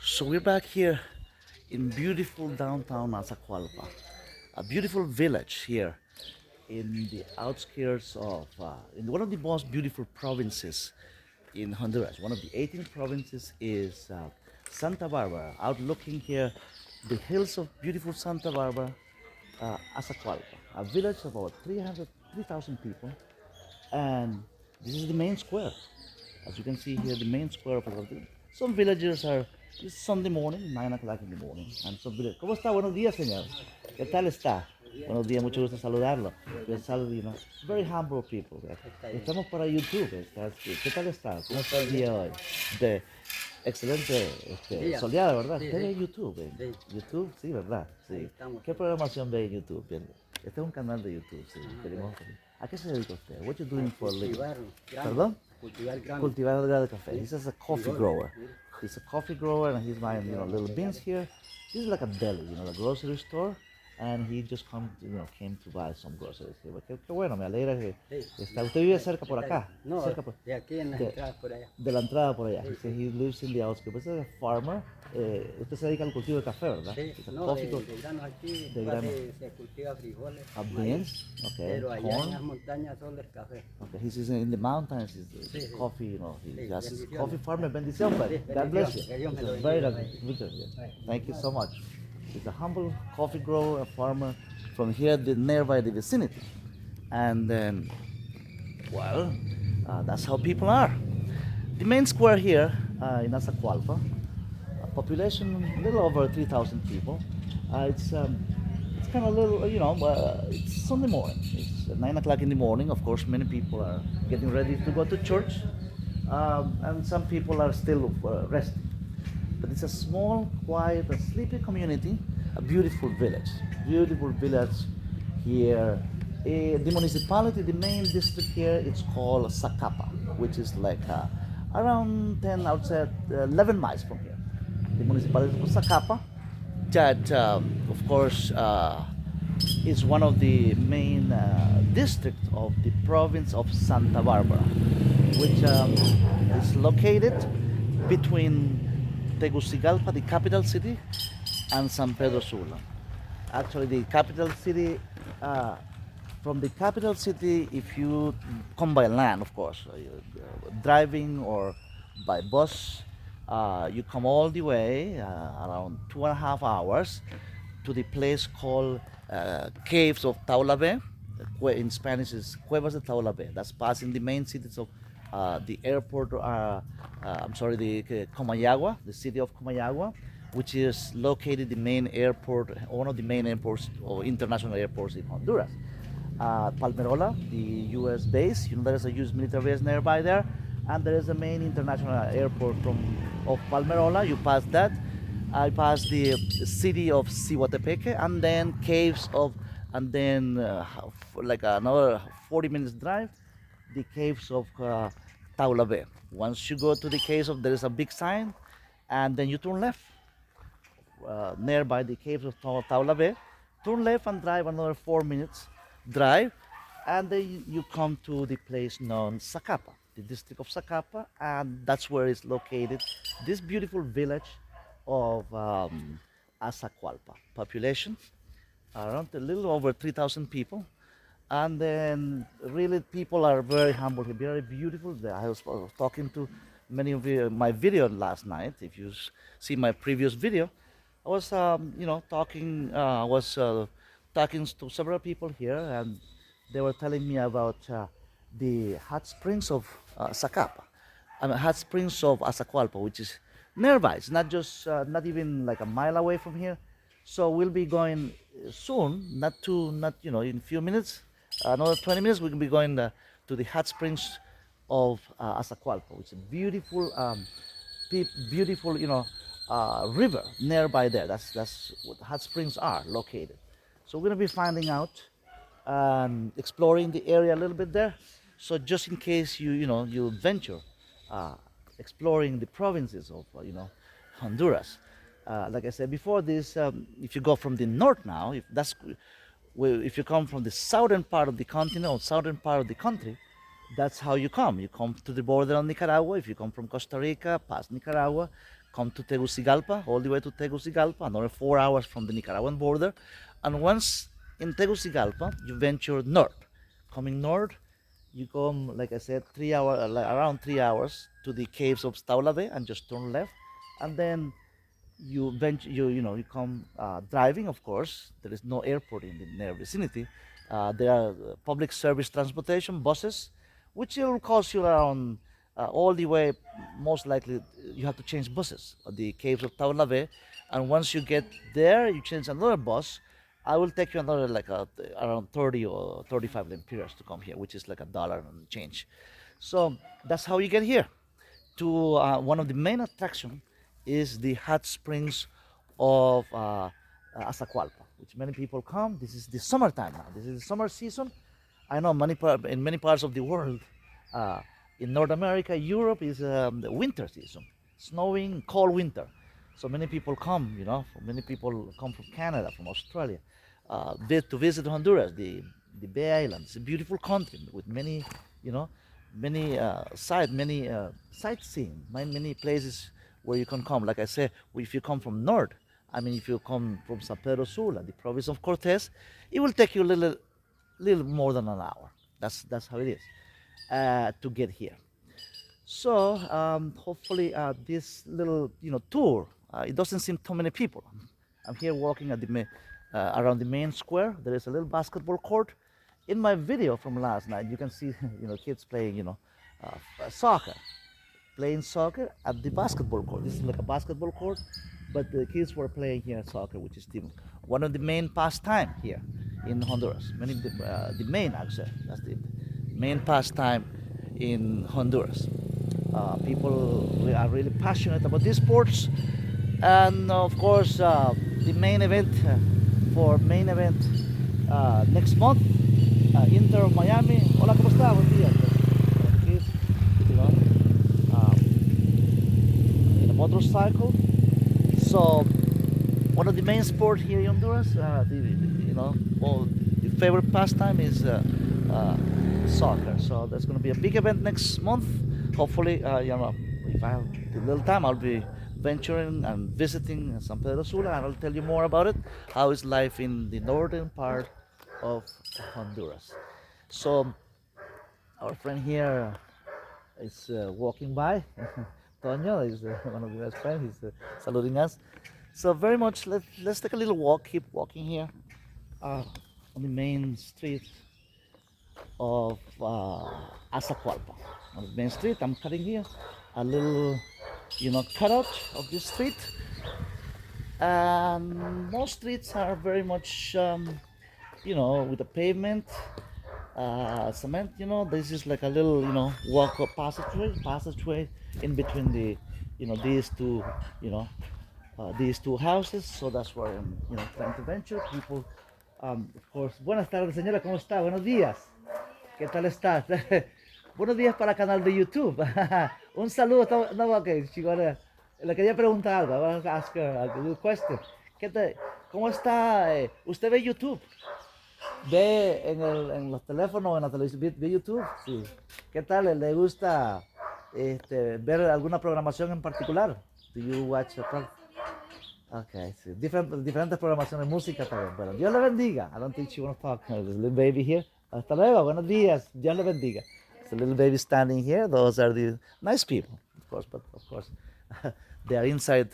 So we're back here in beautiful downtown Azacualpa, a beautiful village here in the outskirts of, in one of the most beautiful provinces in Honduras. One of the 18 provinces is Santa Barbara. Out looking here, the hills of beautiful Santa Barbara, Azacualpa, a village of about 3,000 people, and this is the main square. As you can see here, the main square of Aguadulce. Some villagers are, it's Sunday morning, 9 o'clock in the morning, and some villagers. ¿Cómo está? Buenos días, señor. ¿Qué tal está? Buenos días, mucho gusto saludarlo. Very humble people. Estamos para YouTube. ¿Qué tal está? ¿Cómo está el día hoy? De excelente, soleado, ¿verdad? Usted ve YouTube, YouTube, sí, ¿verdad? Sí. ¿Qué programación ve en YouTube? Bien. Este es un canal de YouTube, sí. ¿A qué se dedica usted? What you doing for a living? ¿Perdón? Cultivar grano de café. He's just a coffee grower. He's a coffee grower and he's buying, little beans here. This is like a deli, a grocery store. And he just came to buy some groceries here. Qué bueno, me alegra que está. ¿Usted vive cerca por acá? No, cerca de aquí en la entrada por allá. De la entrada por allá. He lives in the outskirts. He's a farmer. Usted se dedica al cultivo de café, ¿verdad? Sí, no, de granos aquí se cultiva frijoles, beans, okay, pero allá corn. en las montañas solo es café. Okay, he's in the mountains, he's coffee, he has bendición. coffee farmer, bendición, God bless you. Dios me lo It's very bendiga. Thank you so much. He's a humble coffee grower, a farmer from here, nearby the vicinity. And then, well, that's how people are. The main square here in Azacualpa, a population a little over 3,000 people. It's kind of little, it's Sunday morning. It's 9 o'clock in the morning. Of course, many people are getting ready to go to church, and some people are still resting. But it's a small, quiet, a sleepy community, a beautiful village. Beautiful village here. The municipality, the main district here, it's called Zacapa, which is like around 10, I would say 11 miles from here. The municipality of Zacapa, that of course is one of the main districts of the province of Santa Barbara, which is located between Tegucigalpa, the capital city, and San Pedro Sula. Actually, the capital city, from the capital city, if you come by land, of course, driving or by bus, you come all the way, around 2.5 hours, to the place called Caves of Taulabe. In Spanish is Cuevas de Taulabe. That's passing the main cities of the airport, the Comayagua, the city of Comayagua, which is located the main airport, one of the main airports or international airports in Honduras. Palmerola, the U.S. base, there is a U.S. military base nearby there, and there is a main international airport of Palmerola. You pass that. I passed the city of Cihuatepeque, and then and then like another 40 minutes drive, the caves of Taula. Once you go to the caves there is a big sign, and then you turn left nearby the caves of Taula. Turn left and drive another 4 minutes drive, and then you come to the place known Zacapa, the district of Zacapa, and that's where it's located. This beautiful village of Azacualpa. Population around a little over 3,000 people, and then really people are very humble, very beautiful. I was talking to many of you my video last night. If you see my previous video, I was talking. Talking to several people here, and they were telling me about the hot springs of Zacapa, hot springs of Azacualpa, which is nearby. It's not even like a mile away from here. So we'll be going soon, not in a few minutes, another 20 minutes. We'll be going to the hot springs of Azacualpa, which is a beautiful, beautiful, river nearby there. That's what hot springs are located. So we're gonna be finding out, exploring the area a little bit there. So just in case you venture exploring the provinces of Honduras. Like I said before, this if you go from the north now, if you come from the southern part of the continent or southern part of the country, that's how you come. You come to the border of Nicaragua. If you come from Costa Rica, past Nicaragua, come to Tegucigalpa, all the way to Tegucigalpa, another 4 hours from the Nicaraguan border. And once in Tegucigalpa, you venture north. Coming north, you come, like I said, 3 hours, like around 3 hours to the caves of Taulade and just turn left. And then you venture, you come driving, of course. There is no airport in the near vicinity. There are public service transportation buses, which will cost you around all the way. Most likely, you have to change buses at the caves of Taulave, and once you get there, you change another bus. I will take you another like around 30 or 35 lempiras to come here, which is like $1 and change. So that's how you get here to one of the main attractions is the hot springs of Azacualpa, which many people come. This is the summertime now. This is the summer season. I know in many parts of the world, uh, in North America, Europe is the winter season, snowing, cold winter. So many people come, many people come from Canada, from Australia, to visit Honduras, the Bay Island. It's a beautiful country with many, you know, many sightseeing, many places where you can come. Like I said, if you come from north, I mean, if you come from San Pedro Sula, the province of Cortes, it will take you a little more than an hour. That's how it is to get here. So hopefully this little tour, it doesn't seem too many people. I'm here walking at around the main square. There is a little basketball court. In my video from last night, you can see kids playing soccer, playing soccer at the basketball court. This is like a basketball court, but the kids were playing here soccer, which is one of the main pastime here in Honduras. The main, actually, that's the main pastime in Honduras. People are really passionate about these sports, and of course, the main event next month, Inter of Miami. Hola, ¿cómo está? Buen día. Kids, in a motorcycle. So one of the main sports here in Honduras, the favorite pastime is soccer. So there's going to be a big event next month. Hopefully, if I have a little time, I'll be venturing and visiting San Pedro Sula, and I'll tell you more about it. How is life in the northern part of Honduras? So our friend here is walking by. Toño is one of the best friends. He's saluting us. So very much, let's take a little walk. Keep walking here on the main street of Azacualpa. On the main street, I'm cutting here a little, cutout of this street. And most streets are very much, with the pavement, cement. This is like a little, walk up passageway in between these two houses. So that's where I'm, trying to venture. People, of course. Buenas tardes, señora. ¿Cómo está? Buenos días. ¿Qué tal está? Buenos días para el canal de YouTube. Un saludo. No, okay, chicos. Le quería preguntar algo. I want to ask her a good question. ¿Cómo está? ¿Usted ve YouTube? ¿Ve en los teléfonos, en la televisión, ve YouTube? Sí. ¿Qué tal? ¿Le gusta ver alguna programación en particular? Do you watch a program? Okay, sí. Diferentes programaciones, música también. Bueno, Dios le bendiga. I don't think she wants to talk. There's a little baby here. Hasta luego. Buenos días. Dios le bendiga. There's a little baby standing here. Those are the nice people, of course. But of course, they are inside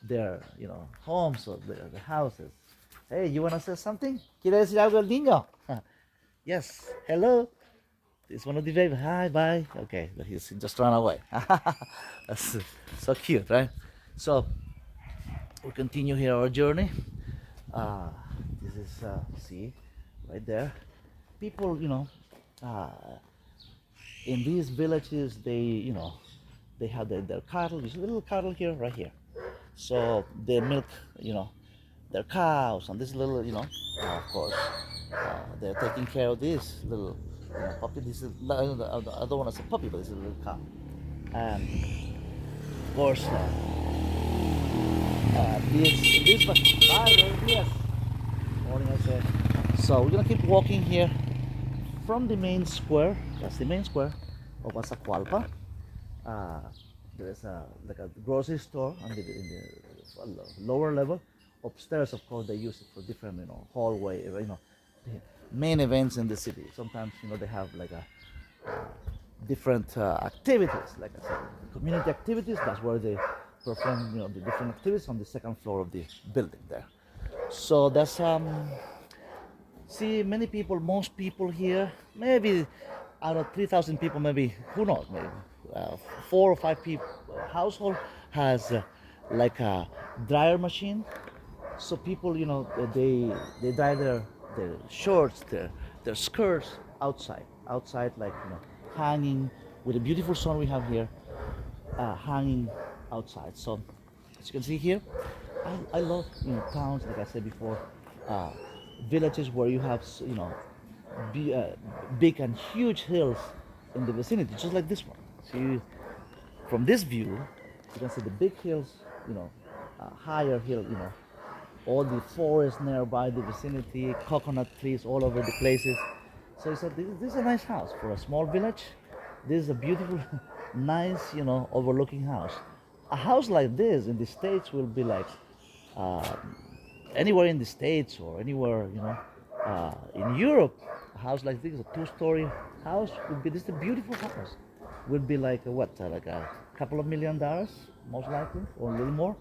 their, homes or their houses. Hey, you want to say something? ¿Quiere decir algo el niño? Yes. Hello. It's one of the babies. Hi, bye. Okay, he's just run away. That's so cute, right? So we continue here our journey. This is see right there. People, in these villages, they have their cattle. There's a little cattle here, right here. So they milk, their cows, and this little, of course, they're taking care of this little puppy. This is I don't want to say puppy, but it's a little cow. And of course, yes. Morning, I said. So we're gonna keep walking here from the main square. That's the main square of Azacualpa. There's like a grocery store on in the lower level. Upstairs, of course, they use it for different, hallway, the main events in the city. Sometimes, they have like a different activities, like I said, community activities. That's where they perform, the different activities on the second floor of the building there. So that's see many people, most people here, maybe out of 3,000 people, maybe who knows, maybe uh, 4 or 5 people household has like a dryer machine. So people, they dry their shorts, their skirts outside, like hanging with the beautiful sun we have here, hanging outside. So as you can see here, I love towns, like I said before, uh, villages where you have be, uh, big and huge hills in the vicinity, just like this one. See, from this view, you can see the big hills, higher hill, all the forest nearby the vicinity, coconut trees all over the places. So he said, this is a nice house for a small village. This is a beautiful, nice, overlooking house. A house like this in the States will be like uh, anywhere in the States or anywhere, in Europe. A house like this, a two-story house, would be this is a beautiful house. Would be like like a couple of $1 million, most likely, or a little more.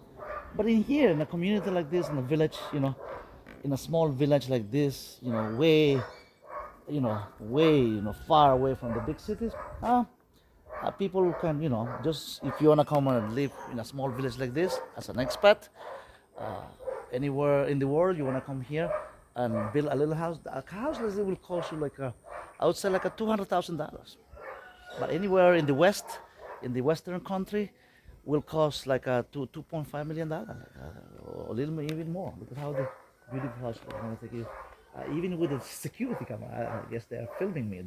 But in here, in a community like this, in a village, in a small village like this, way, far away from the big cities, people can, just if you wanna come and live in a small village like this as an expat, uh, anywhere in the world, you wanna come here and build a little house. A house like this will cost you like I would say like a $200,000. But anywhere in the West, in the Western country, will cost like a $2.5 million, or a little even more. Look at how the beautiful house. I'm gonna take you, even with the security camera. I guess they are filming me.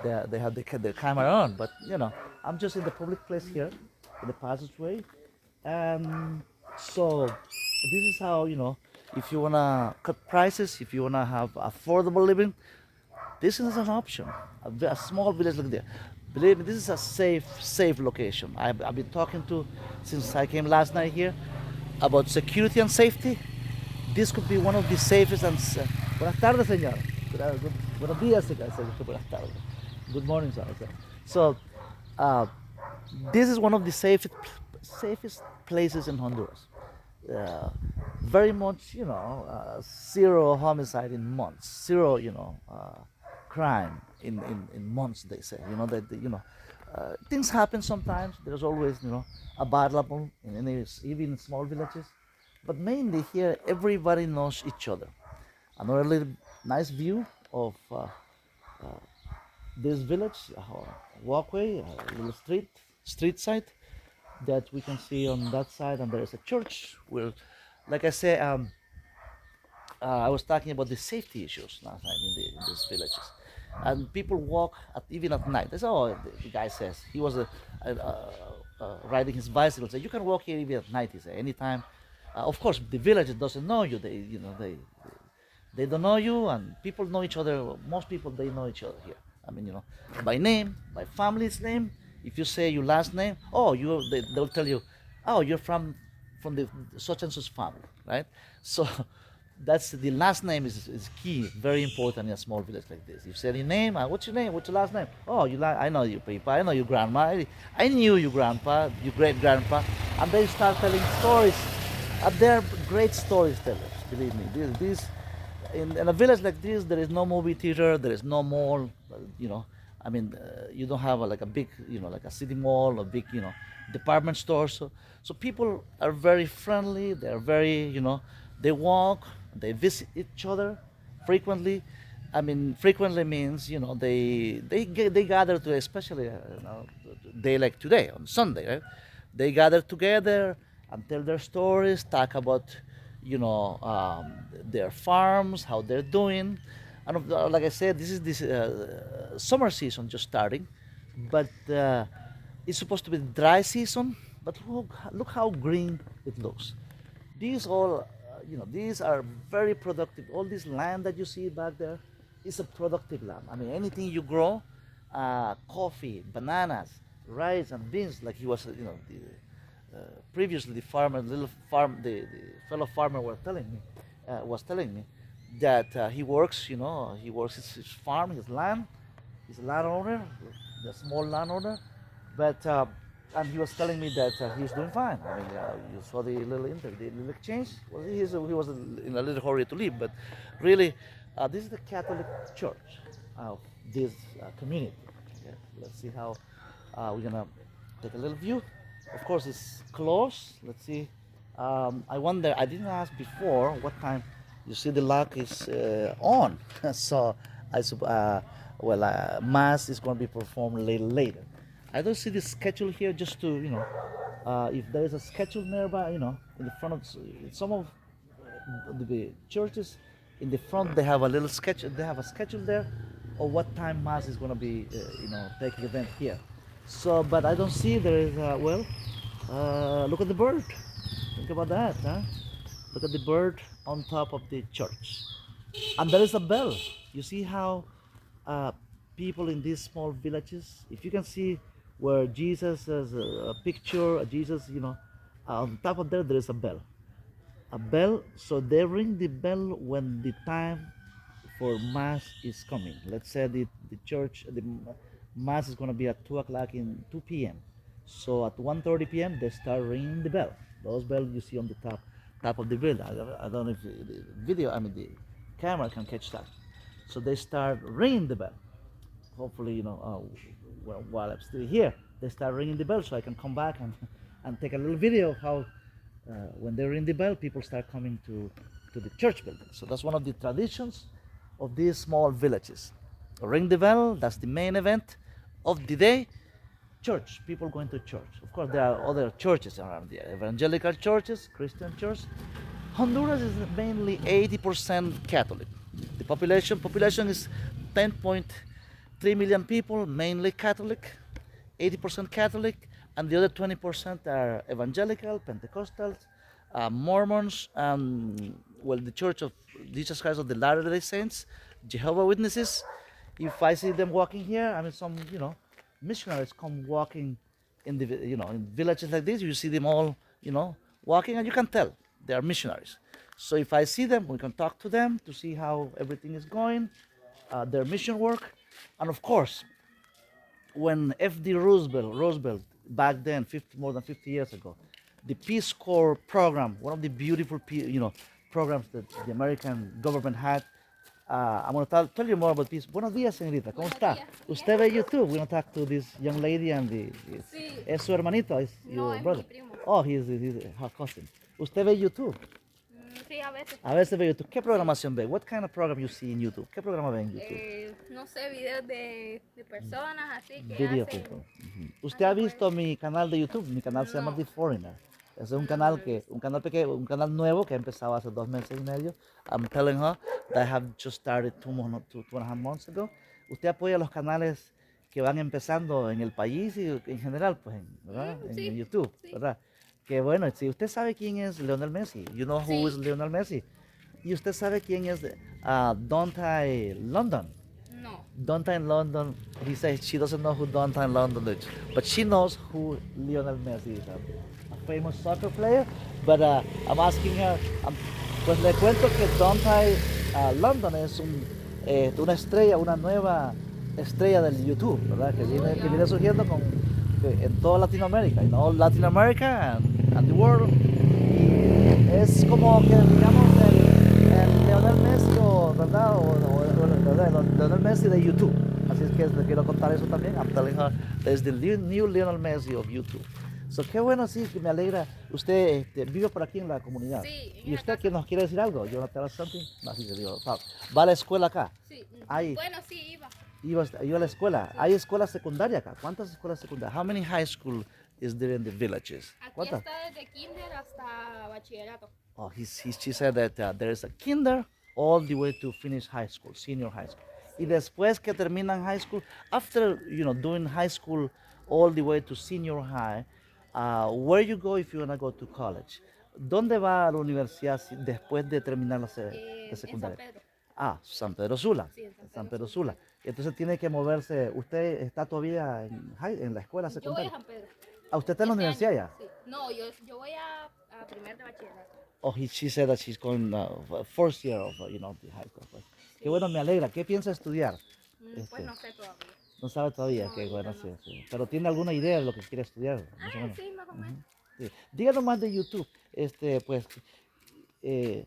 They have the camera on, but I'm just in the public place here, in the passageway, and so this is how if you wanna cut prices, if you wanna have affordable living, this is an option. A small village like this. Believe me, this is a safe location. I've been talking to since I came last night here about security and safety. This could be one of the safest and buenas tardes, señor. Buenos días, señor. Buenas tardes. Good morning, sir. So, uh, this is one of the safest places in Honduras. Uh, Very much, zero homicide in months, zero, crime in months. They say, that things happen sometimes. There's always, a battle in any, even in small villages, but mainly here everybody knows each other. Another little nice view of this village, walkway, a little street side that we can see on that side, and there is a church where, like I say, I was talking about the safety issues last night in these villages, and people walk even at night. That's all the guy says. He was riding his bicycle. So you can walk here even at night. He said anytime. Of course, the village doesn't know you. They don't know you, and people know each other. Most people they know each other here. I mean, by name, by family's name. If you say your last name, oh, they'll tell you, oh, you're from the such and such family, right? So that's the last name is key, very important in a small village like this. You say your name, what's your name? What's your last name? Oh, I know you, Papa. I know your grandma. I knew your grandpa, your great grandpa, and they start telling stories. They're great storytellers, believe me. In a village like this, there is no movie theater, there is no mall. You know, I mean, you don't have like a big, like a city mall or big, department store. So people are very friendly. They're very, they walk, they visit each other frequently. I mean, frequently means they gather to, especially day like today on Sunday, right? They gather together and tell their stories, talk about their farms, how they're doing, and like I said, this is this summer season just starting, but it's supposed to be dry season. But look how green it looks. These all, these are very productive. All this land that you see back there is a productive land. I mean, anything you grow, coffee, bananas, rice and beans, like he was, previously the farmer, little farm, the fellow farmer was telling me that he works, he works his farm, his land. He's a landowner, the small landowner, but and he was telling me that he's doing fine. I mean, you saw the the little exchange. Well, he was in a little hurry to leave, but really, this is the Catholic Church of this community. Okay? Let's see how we're gonna take a little view. Of course, it's close. Let's see. I wonder. I didn't ask before what time. You see, the lock is on, so mass is going to be performed later. I don't see the schedule here. Just to if there is a schedule nearby, in the front of some of the churches, in the front they have a little schedule. They have a schedule there, or what time mass is going to be, taking event here. So, but I don't see there is. Look at the bird. Think about that, huh? Look at the bird on top of the church, and there is a bell. You see how uh, people in these small villages, if you can see where Jesus has a picture, Jesus, on top of there is a bell. So they ring the bell when the time for mass is coming. Let's say the church, the mass is going to be at 2 o'clock in 2 p.m. So at 1:30 p.m. they start ringing the bell. Those bells you see on the top of the building. I don't know if the video, I mean the camera can catch that. So they start ringing the bell. Hopefully, while I'm still here, they start ringing the bell so I can come back and take a little video of how when they ring the bell, people start coming to the church building. So that's one of the traditions of these small villages. Ring the bell, that's the main event of the day. Church, people going to church. Of course, there are other churches around here, evangelical churches, Christian church. Honduras is mainly 80% Catholic. The population is 10.3 million people, mainly Catholic, 80% Catholic, and the other 20% are evangelical, Pentecostals, Mormons, the Church of Jesus Christ of the Latter-day Saints, Jehovah Witnesses. If I see them walking here, I mean, some missionaries come walking in in villages like this. You see them all walking, and you can tell they are missionaries. So if I see them, we can talk to them to see how everything is going, their mission work, and of course, when F.D. Roosevelt back then, more than 50 years ago, the Peace Corps program, one of the beautiful programs that the American government had. I'm going to tell you more about this. Buenos días, señorita. ¿Cómo está? Usted ve YouTube. We're going to talk to this young lady and Sí. es su hermanito, es No, your es brother. mi primo. Oh, he's her cousin. ¿Usted ve YouTube? Sí, a veces. A veces ve YouTube. ¿Qué programación ve? What kind of program you see in YouTube? ¿Qué programa ve en YouTube? No sé, videos de personas así que Video hacen. people. ¿Usted ha visto mi canal de YouTube? Mi canal se llama No. The Foreigner. Es un No, canal no lo he visto. un canal pequeño, un canal nuevo que ha empezado hace 2 meses y medio. I'm telling her that I have just started 2.5 months ago. Usted apoya los canales que van empezando en el país y en general, pues, ¿verdad? En Sí, YouTube, sí. ¿verdad? Que bueno, si usted sabe quién es Lionel Messi, you know who Sí. is Lionel Messi. Y usted sabe quién es Dante London. No. Donta in London, he says she doesn't know who Donta in London is, but she knows who Lionel Messi is, a famous soccer player. But I'm asking her, pues le cuento que Donta London es una estrella, una nueva estrella del YouTube, ¿verdad? Que viene surgiendo en toda Latinoamérica, in all Latin America and the world. Y es como que digamos el Lionel Messi, ¿verdad? Lionel Messi de YouTube. Así es que le quiero contar eso también. I'm telling her there's the new Lionel Messi of YouTube. So, qué bueno, sí, que me alegra. Usted vive por aquí en la comunidad. Sí, en ¿Y esa usted casa. que nos quiere decir algo? Yo no te something. No, sí, digo, va a la escuela acá. Sí. Ahí. Bueno, sí, iba. Iba a la escuela. Hay escuela secundaria acá. ¿Cuántas escuelas secundarias? How many high school is there in the villages? Aquí ¿Cuántas? está desde kinder hasta bachillerato. Oh, she said that there is a kinder all the way to finish high school, senior high school. Y después que terminan high school, after doing high school all the way to senior high, where you go if you wanna go to college? ¿Dónde va a la universidad después de terminar la En San secundaria? Pedro. Ah, San Pedro Sula. Sí, en San San Pedro Pedro Sula. Entonces tiene que moverse. ¿Usted está todavía en la escuela Yo voy a secundaria? San Pedro. Ah, ¿usted está en la Este universidad año, ya? sí. No, yo voy a primer de bachillerato. Oh, she said that she's going first year of, the high school. Pues. Qué Sí. bueno, me alegra. ¿Qué piensa estudiar? Pues no sé todavía. No sabe todavía. No, Qué bueno, ahorita sí, no. sí. Pero tiene alguna idea de lo que quiere estudiar, más o menos. Sí, más o menos. Sí. Díganos más de YouTube. Pues, eh,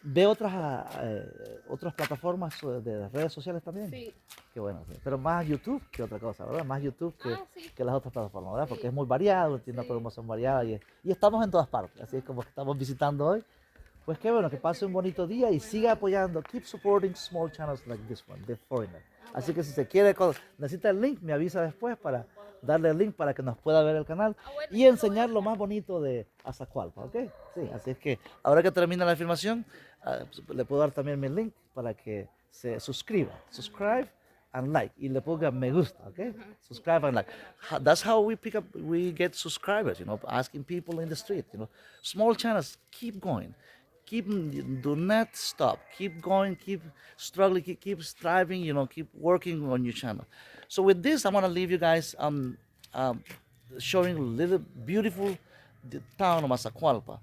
¿ve otras plataformas de redes sociales también? Sí. Qué bueno, sí. Pero más YouTube que otra cosa, ¿verdad? Más YouTube Sí. que las otras plataformas, ¿verdad? Sí. Porque es muy variado, tiene una Sí. programación variada y estamos en todas partes. Así es como que estamos visitando hoy. Pues qué bueno, que pase un bonito día y siga apoyando. Keep supporting small channels like this one, The Foreigner. Así que si se quiere, necesita el link, me avisa después para darle el link para que nos pueda ver el canal Bueno, y enseñar lo más bonito de Azacualpa, ¿ok? Sí, así es que ahora que termina la filmación, le puedo dar también mi link para que se suscriba. Subscribe and like. Y le ponga me gusta, ¿ok? Subscribe and like. That's how we get subscribers, asking people in the street, Small channels, keep going. Do not stop. Keep going, keep struggling, keep striving, keep working on your channel. So with this, I'm gonna leave you guys showing a little beautiful the town of Masacualpa.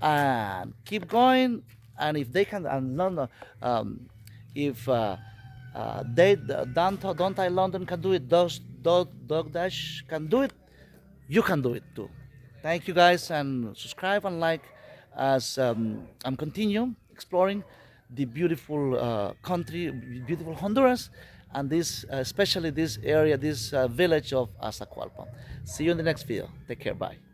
And keep going, and if they can, and London, if don't I London can do it, Dog Dash can do it, you can do it too. Thank you guys, and subscribe and like as I'm continue exploring the beautiful country, beautiful Honduras, and especially this area, this village of Azacualpa. See you in the next video. Take care. Bye.